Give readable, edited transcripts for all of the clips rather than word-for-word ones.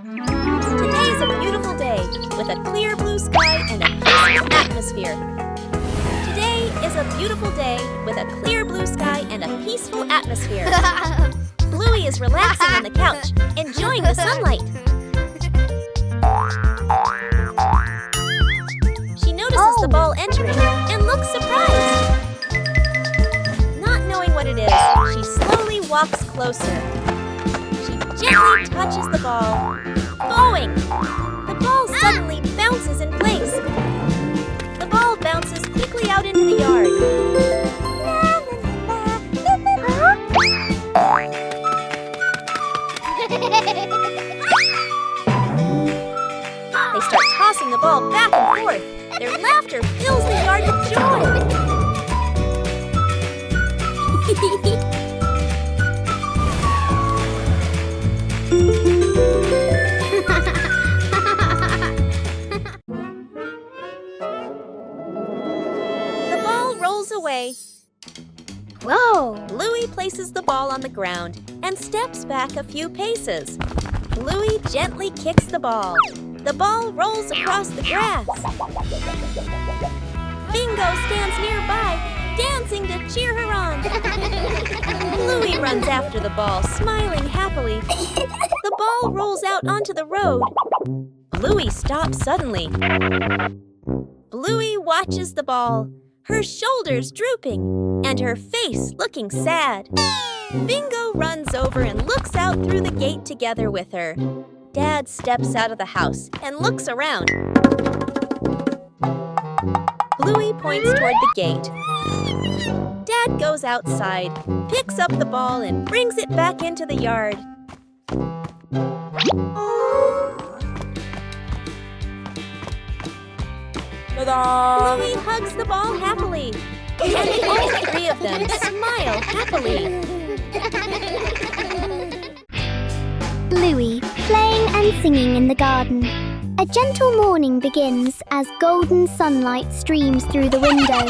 Today's a beautiful day with a clear blue sky and a peaceful atmosphere. Today is a beautiful day with a clear blue sky and a peaceful atmosphere. Bluey is relaxing on the couch, enjoying the sunlight. She notices the ball entering and looks surprised. Not knowing what it is, she slowly walks closer. She gently touches the ball. Boing! The ball suddenly bounces in place. The ball bounces quickly out into the yard. They start tossing the ball back and forth. Their laughter fills the yard with joy. The ball rolls away. Whoa! Bluey places the ball on the ground and steps back a few paces. Bluey gently kicks the ball. The ball rolls across the grass. Bingo stands nearby, dancing to cheer her on. Bluey runs after the ball, smiling happily. The ball rolls out onto the road. Bluey stops suddenly. Bluey watches the ball, her shoulders drooping, and her face looking sad. Bingo runs over and looks out through the gate together with her. Dad steps out of the house and looks around. Bluey points toward the gate. Dad goes outside, picks up the ball, and brings it back into the yard. Ta-da! Bluey hugs the ball happily, and all three of them smile happily. Bluey, playing and singing in the garden. A gentle morning begins as golden sunlight streams through the window.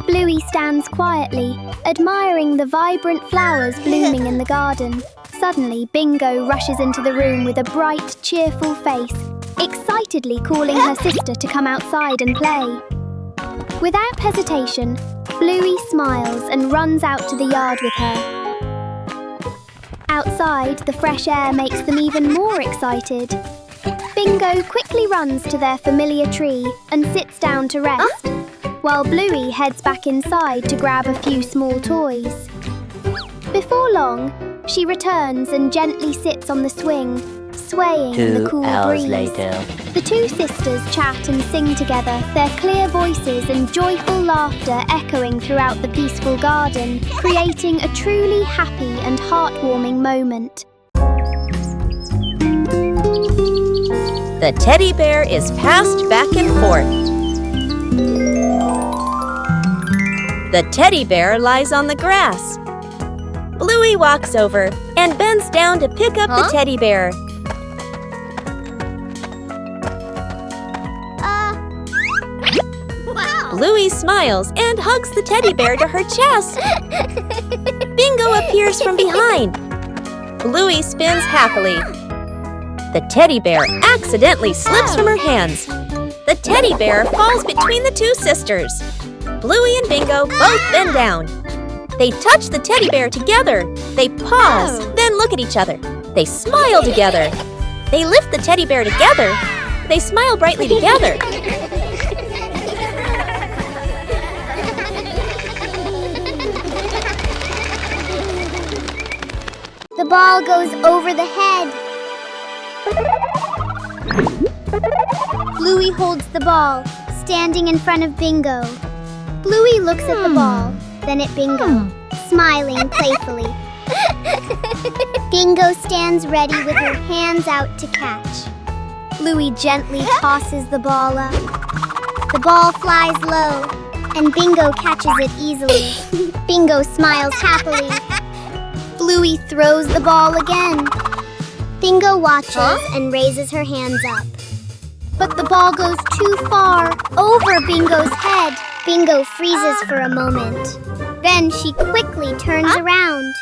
Bluey stands quietly, admiring the vibrant flowers blooming in the garden. Suddenly, Bingo rushes into the room with a bright, cheerful face, excitedly calling her sister to come outside and play. Without hesitation, Bluey smiles and runs out to the yard with her. Outside, the fresh air makes them even more excited. Bingo quickly runs to their familiar tree and sits down to rest, while Bluey heads back inside to grab a few small toys. Before long, she returns and gently sits on the swing, swaying in the cool breeze. 2 hours later. The two sisters chat and sing together, their clear voices and joyful laughter echoing throughout the peaceful garden, creating a truly happy and heartwarming moment. The teddy bear is passed back and forth. The teddy bear lies on the grass. Bluey walks over and bends down to pick up the teddy bear. Wow! Bluey smiles and hugs the teddy bear to her chest. Bingo appears from behind. Bluey spins happily. The teddy bear accidentally slips from her hands. The teddy bear falls between the two sisters. Bluey and Bingo both bend down. They touch the teddy bear together. They pause, then look at each other. They smile together. They lift the teddy bear together. They smile brightly together. The ball goes over the head. Bluey holds the ball, standing in front of Bingo. Bluey looks at the ball, then at Bingo, smiling playfully. Bingo stands ready with her hands out to catch. Bluey gently tosses the ball up. The ball flies low, and Bingo catches it easily. Bingo smiles happily. Bluey throws the ball again. Bingo watches and raises her hands up. But the ball goes too far, over Bingo's head. Bingo freezes for a moment. Then she quickly turns around.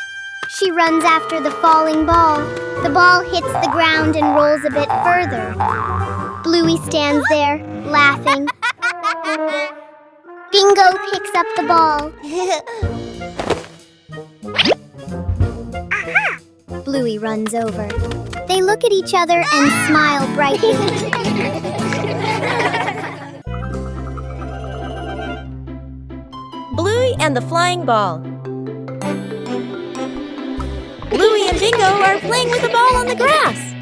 She runs after the falling ball, The ball hits the ground and rolls a bit further. Bluey stands there, laughing. Bingo picks up the ball. Bluey runs over. They look at each other and smile brightly. Bluey and the flying ball. Bluey and Bingo are playing with the ball on the grass.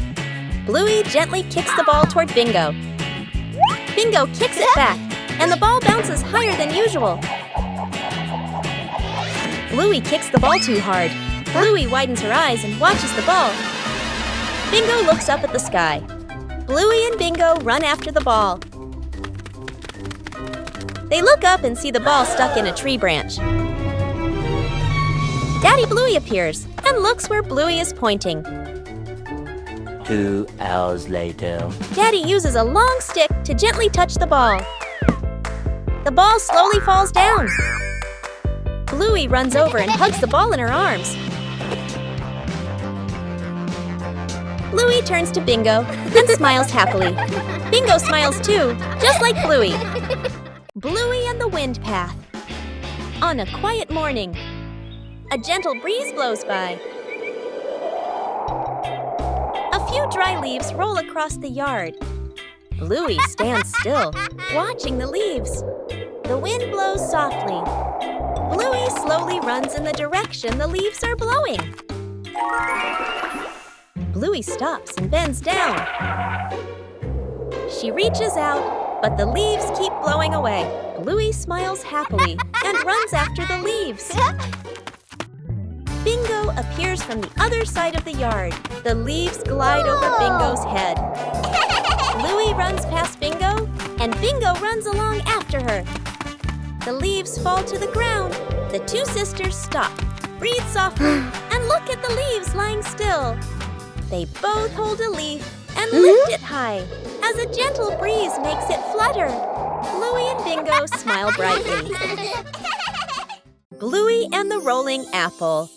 Bluey gently kicks the ball toward Bingo. Bingo kicks it back, and the ball bounces higher than usual. Bluey kicks the ball too hard. Bluey widens her eyes and watches the ball. Bingo looks up at the sky. Bluey and Bingo run after the ball. They look up and see the ball stuck in a tree branch. Daddy Bluey appears and looks where Bluey is pointing. 2 hours later. Daddy uses a long stick to gently touch the ball. The ball slowly falls down. Bluey runs over and hugs the ball in her arms. Bluey turns to Bingo and smiles happily. Bingo smiles too, just like Bluey. Bluey and the wind path. On a quiet morning, a gentle breeze blows by. A few dry leaves roll across the yard. Bluey stands still, watching the leaves. The wind blows softly. Bluey slowly runs in the direction the leaves are blowing. Bluey stops and bends down. She reaches out, but the leaves keep blowing away. Bluey smiles happily and runs after the leaves. Bingo appears from the other side of the yard. The leaves glide over Bingo's head. Bluey runs past Bingo, and Bingo runs along after her. The leaves fall to the ground. The two sisters stop, breathe softly, and look at the leaves lying still. They both hold a leaf and lift it high as a gentle breeze makes it flutter. Bluey and Bingo smile brightly. Bluey and the rolling apple.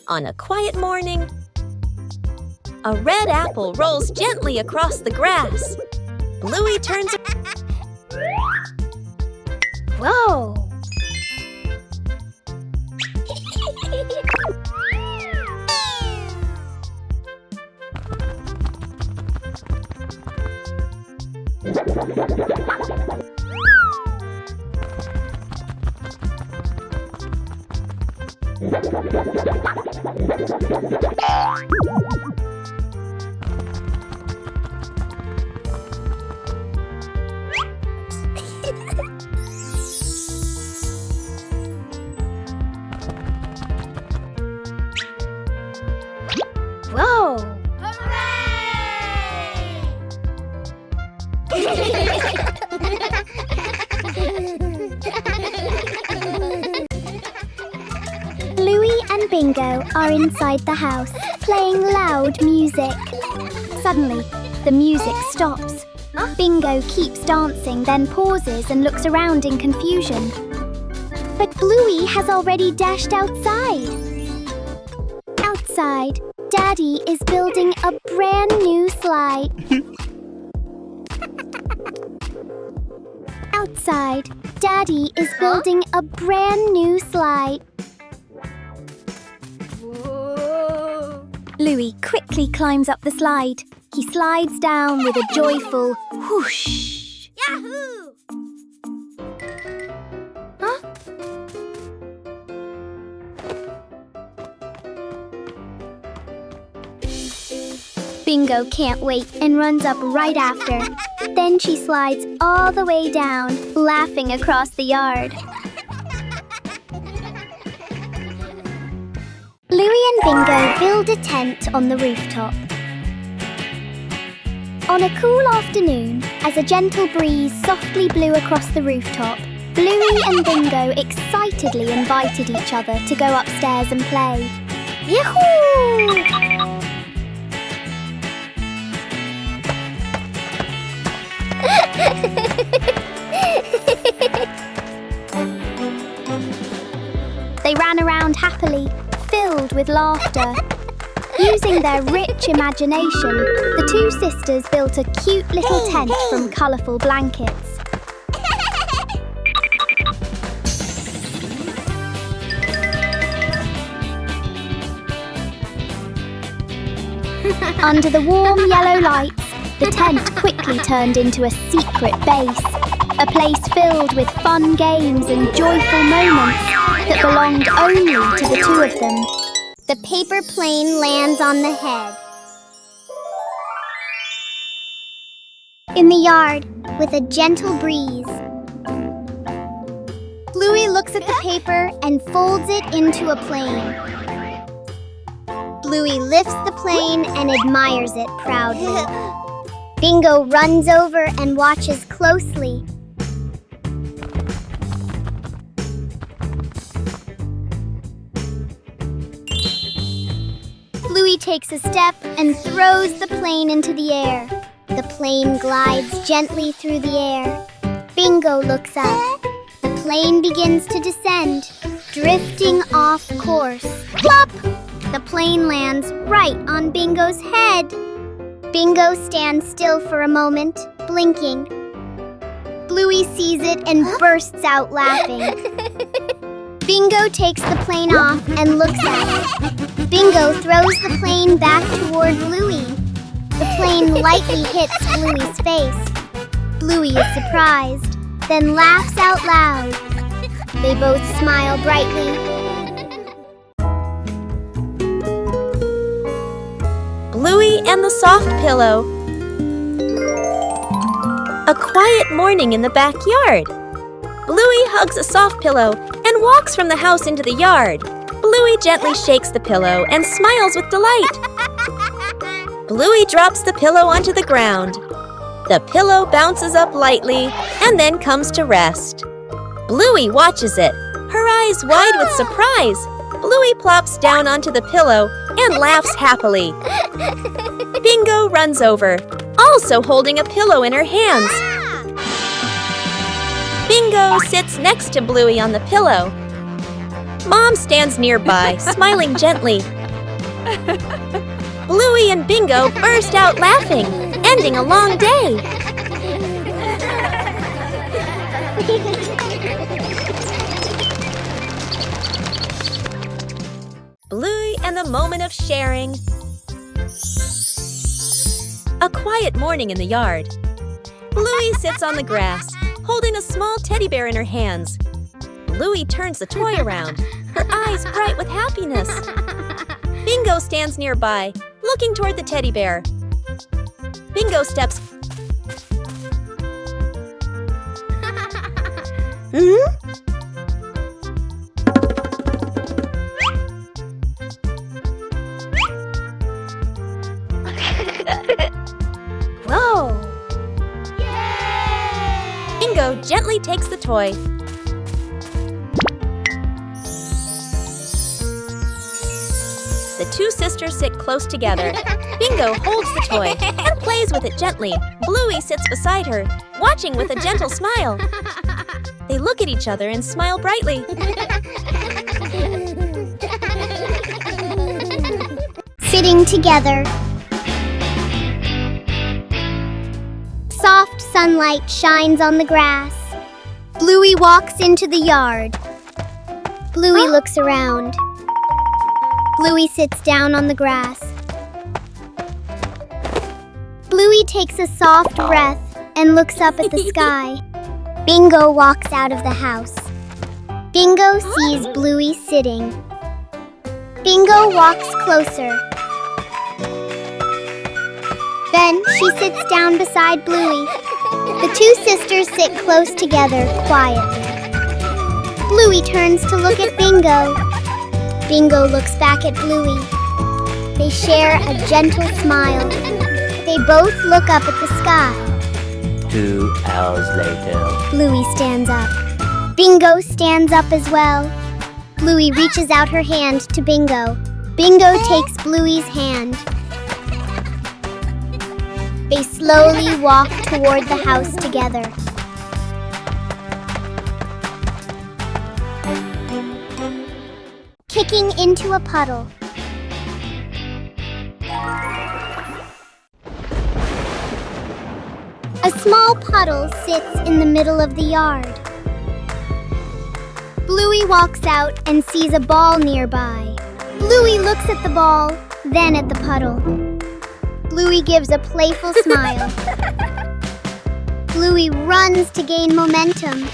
On a quiet morning, a red apple rolls gently across the grass. Bluey turns. Whoa! Whoa! Bluey and Bingo are inside the house, playing loud music. Suddenly, the music stops. Bingo keeps dancing, then pauses and looks around in confusion. But Bluey has already dashed outside. Outside, Daddy is building a brand new slide. Outside, Daddy is building a brand new slide. Bluey quickly climbs up the slide. He slides down with a joyful whoosh. Yahoo! Huh? Bingo can't wait and runs up right after. Then she slides all the way down, laughing across the yard. Bluey and Bingo build a tent on the rooftop. On a cool afternoon, as a gentle breeze softly blew across the rooftop, Bluey and Bingo excitedly invited each other to go upstairs and play. Yahoo! They ran around happily, filled with with laughter. Using their rich imagination, the two sisters built a cute little tent from colourful blankets. Under the warm yellow lights, the tent quickly turned into a secret base, a place filled with fun games and joyful moments that belonged only to the two of them. The paper plane lands on the head. In the yard, with a gentle breeze, Bluey looks at the paper and folds it into a plane. Bluey lifts the plane and admires it proudly. Bingo runs over and watches closely. Bluey takes a step and throws the plane into the air. The plane glides gently through the air. Bingo looks up. The plane begins to descend, drifting off course. Plop! The plane lands right on Bingo's head. Bingo stands still for a moment, blinking. Bluey sees it and bursts out laughing. Bingo takes the plane off and looks at it. Bingo throws the plane back toward Bluey. The plane lightly hits Bluey's face. Bluey is surprised, then laughs out loud. They both smile brightly. Bluey and the soft pillow. A quiet morning in the backyard. Bluey hugs a soft pillow and walks from the house into the yard. Bluey gently shakes the pillow and smiles with delight. Bluey drops the pillow onto the ground. The pillow bounces up lightly and then comes to rest. Bluey watches it, her eyes wide with surprise. Bluey plops down onto the pillow and laughs happily. Bingo runs over, also holding a pillow in her hands. Bingo sits next to Bluey on the pillow. Mom stands nearby, smiling gently. Bluey and Bingo burst out laughing, ending a long day. Bluey and the moment of sharing. A quiet morning in the yard. Bluey sits on the grass, holding a small teddy bear in her hands. Bluey turns the toy around, her eyes bright with happiness. Bingo stands nearby, looking toward the teddy bear. Bingo steps. Whoa! Bingo gently takes the toy. The two sisters sit close together. Bingo holds the toy and plays with it gently. Bluey sits beside her, watching with a gentle smile. They look at each other and smile brightly. Sitting together. Soft sunlight shines on the grass. Bluey walks into the yard. Bluey looks around. Bluey sits down on the grass. Bluey takes a soft breath and looks up at the sky. Bingo walks out of the house. Bingo sees Bluey sitting. Bingo walks closer. Then she sits down beside Bluey. The two sisters sit close together quietly. Bluey turns to look at Bingo. Bingo looks back at Bluey. They share a gentle smile. They both look up at the sky. 2 hours later. Bluey stands up. Bingo stands up as well. Bluey reaches out her hand to Bingo. Bingo takes Bluey's hand. They slowly walk toward the house together. Kicking into a puddle. A small puddle sits in the middle of the yard. Bluey walks out and sees a ball nearby. Bluey looks at the ball, then at the puddle. Bluey gives a playful smile. Bluey runs to gain momentum.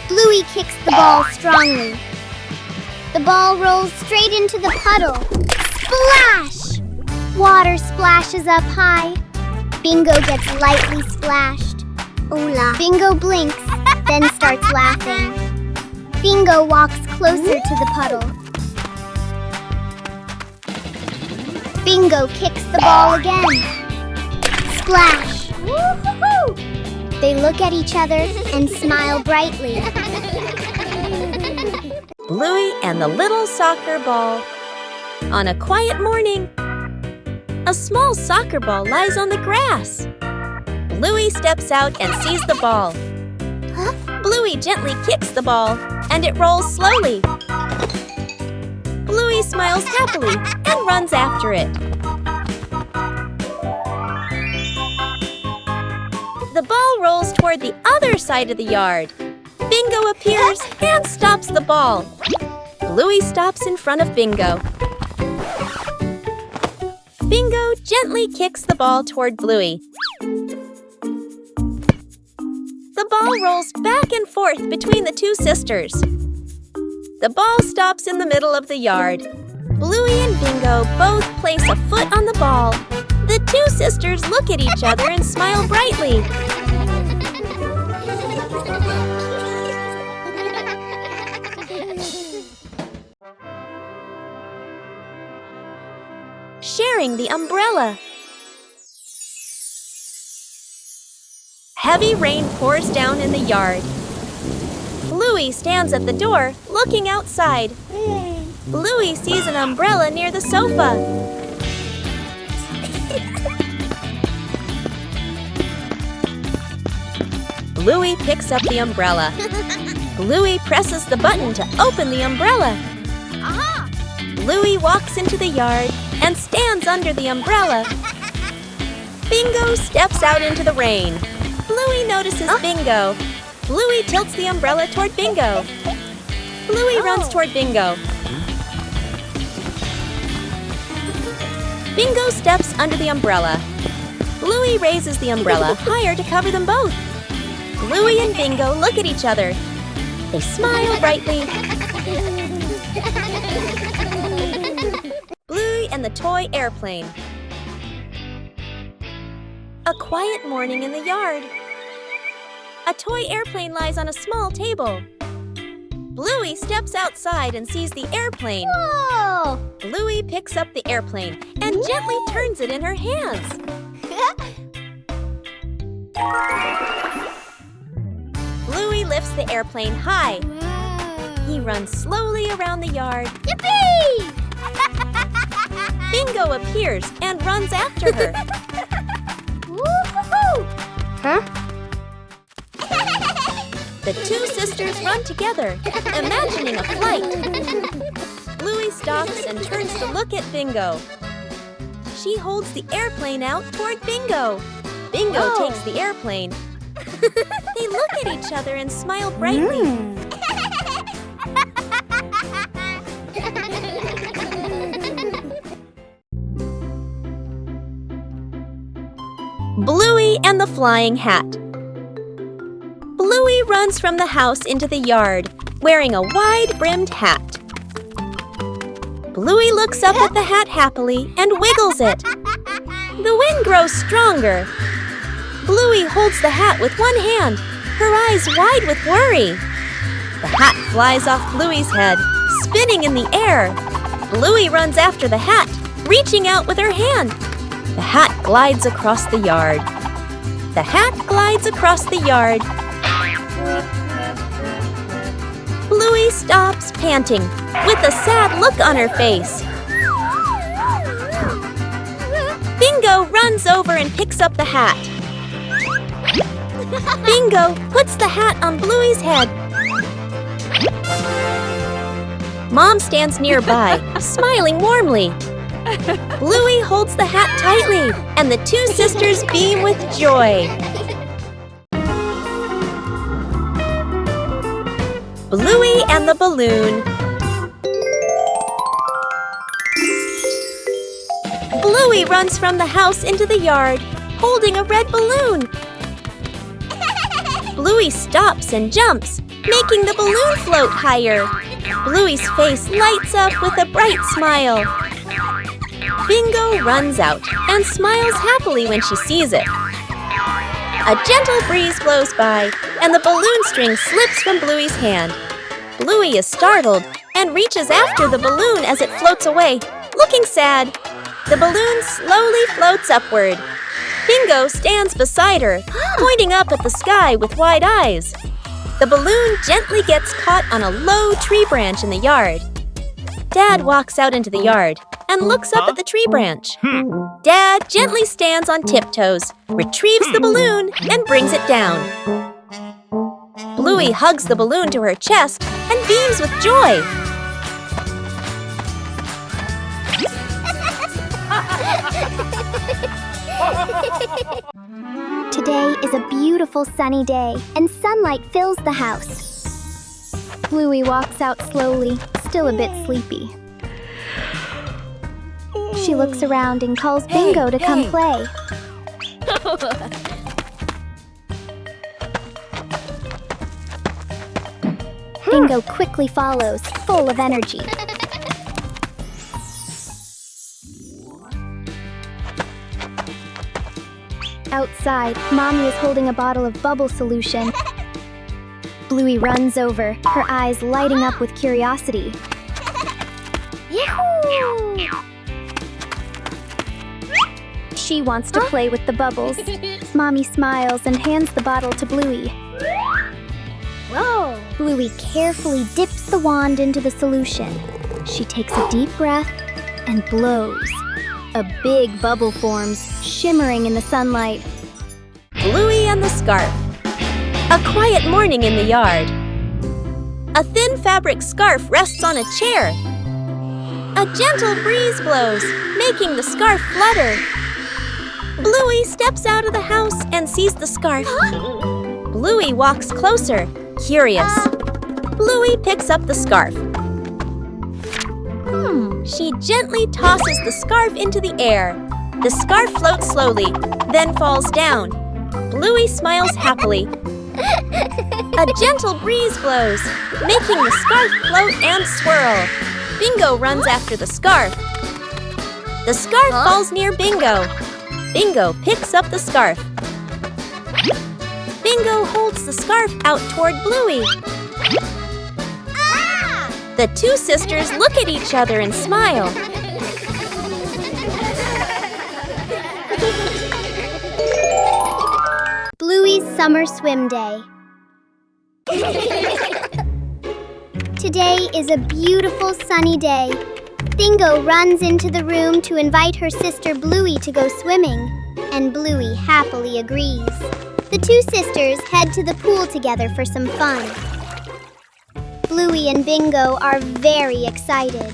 Bluey kicks the ball strongly. The ball rolls straight into the puddle. Splash! Water splashes up high. Bingo gets lightly splashed. Hola. Bingo blinks, then starts laughing. Bingo walks closer to the puddle. Bingo kicks the ball again. Splash! Woo-hoo-hoo! They look at each other and smile brightly. Bluey and the little soccer ball. On a quiet morning, a small soccer ball lies on the grass. Bluey steps out and sees the ball. Bluey gently kicks the ball, and it rolls slowly. Bluey smiles happily and runs after it. The ball rolls toward the other side of the yard. Bingo appears and stops the ball. Bluey stops in front of Bingo. Bingo gently kicks the ball toward Bluey. The ball rolls back and forth between the two sisters. The ball stops in the middle of the yard. Bluey and Bingo both place a foot on the ball. The two sisters look at each other and smile brightly. Sharing the umbrella. Heavy rain pours down in the yard. Bluey stands at the door, looking outside. Bluey sees an umbrella near the sofa. Bluey picks up the umbrella. Bluey presses the button to open the umbrella. Bluey walks into the yard and stands under the umbrella. Bingo steps out into the rain. Bluey notices Bingo. Bluey tilts the umbrella toward Bingo. Bluey runs toward Bingo. Bingo steps under the umbrella. Bluey raises the umbrella higher to cover them both. Bluey and Bingo look at each other. They smile brightly. Bluey and the toy airplane. A quiet morning in the yard. A toy airplane lies on a small table. Bluey steps outside and sees the airplane. Whoa! Bluey picks up the airplane and gently turns it in her hands. Bluey lifts the airplane high. He runs slowly around the yard. Yippee! Bingo appears and runs after her. Woo-hoo-hoo! The two sisters run together, imagining a flight. Bluey stops and turns to look at Bingo. She holds the airplane out toward Bingo. Bingo takes the airplane. They look at each other and smile brightly. Bluey and the flying hat. Bluey runs from the house into the yard, wearing a wide-brimmed hat. Bluey looks up at the hat happily and wiggles it. The wind grows stronger. Bluey holds the hat with one hand, her eyes wide with worry. The hat flies off Bluey's head, spinning in the air. Bluey runs after the hat, reaching out with her hand. The hat glides across the yard. The hat glides across the yard. Bluey stops, panting, with a sad look on her face. Bingo runs over and picks up the hat. Bingo puts the hat on Bluey's head. Mom stands nearby, smiling warmly. Bluey holds the hat tightly, and the two sisters beam with joy. Bluey and the balloon. Bluey runs from the house into the yard, holding a red balloon. Bluey stops and jumps, making the balloon float higher. Bluey's face lights up with a bright smile. Bingo runs out and smiles happily when she sees it. A gentle breeze blows by, and the balloon string slips from Bluey's hand. Bluey is startled and reaches after the balloon as it floats away, looking sad. The balloon slowly floats upward. Bingo stands beside her, pointing up at the sky with wide eyes. The balloon gently gets caught on a low tree branch in the yard. Dad walks out into the yard and looks up at the tree branch. Dad gently stands on tiptoes, retrieves the balloon, and brings it down. Bluey hugs the balloon to her chest and beams with joy. Today is a beautiful sunny day, and sunlight fills the house. Bluey walks out slowly, still a bit sleepy. She looks around and calls Bingo to come play. Bingo quickly follows, full of energy. Outside, Mommy is holding a bottle of bubble solution. Bluey runs over, her eyes lighting up with curiosity. Yahoo! She wants to play with the bubbles. Mommy smiles and hands the bottle to Bluey. Whoa! Bluey carefully dips the wand into the solution. She takes a deep breath and blows. A big bubble forms, shimmering in the sunlight. Bluey and the scarf. A quiet morning in the yard. A thin fabric scarf rests on a chair. A gentle breeze blows, making the scarf flutter. Bluey steps out of the house and sees the scarf. Bluey walks closer, curious. Bluey picks up the scarf. She gently tosses the scarf into the air. The scarf floats slowly, then falls down. Bluey smiles happily. A gentle breeze blows, making the scarf float and swirl. Bingo runs after the scarf. The scarf falls near Bingo. Bingo picks up the scarf. Bingo holds the scarf out toward Bluey. The two sisters look at each other and smile. Bluey's summer swim day. Today is a beautiful sunny day. Bingo runs into the room to invite her sister Bluey to go swimming, and Bluey happily agrees. The two sisters head to the pool together for some fun. Bluey and Bingo are very excited.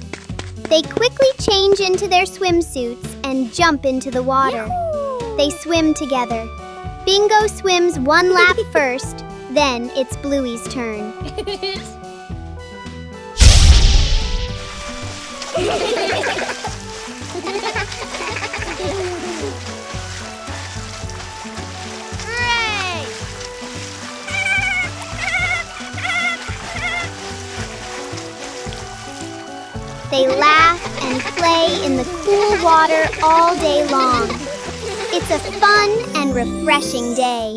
They quickly change into their swimsuits and jump into the water. They swim together. Bingo swims one lap first, then it's Bluey's turn. They laugh and play in the cool water all day long. It's a fun and refreshing day.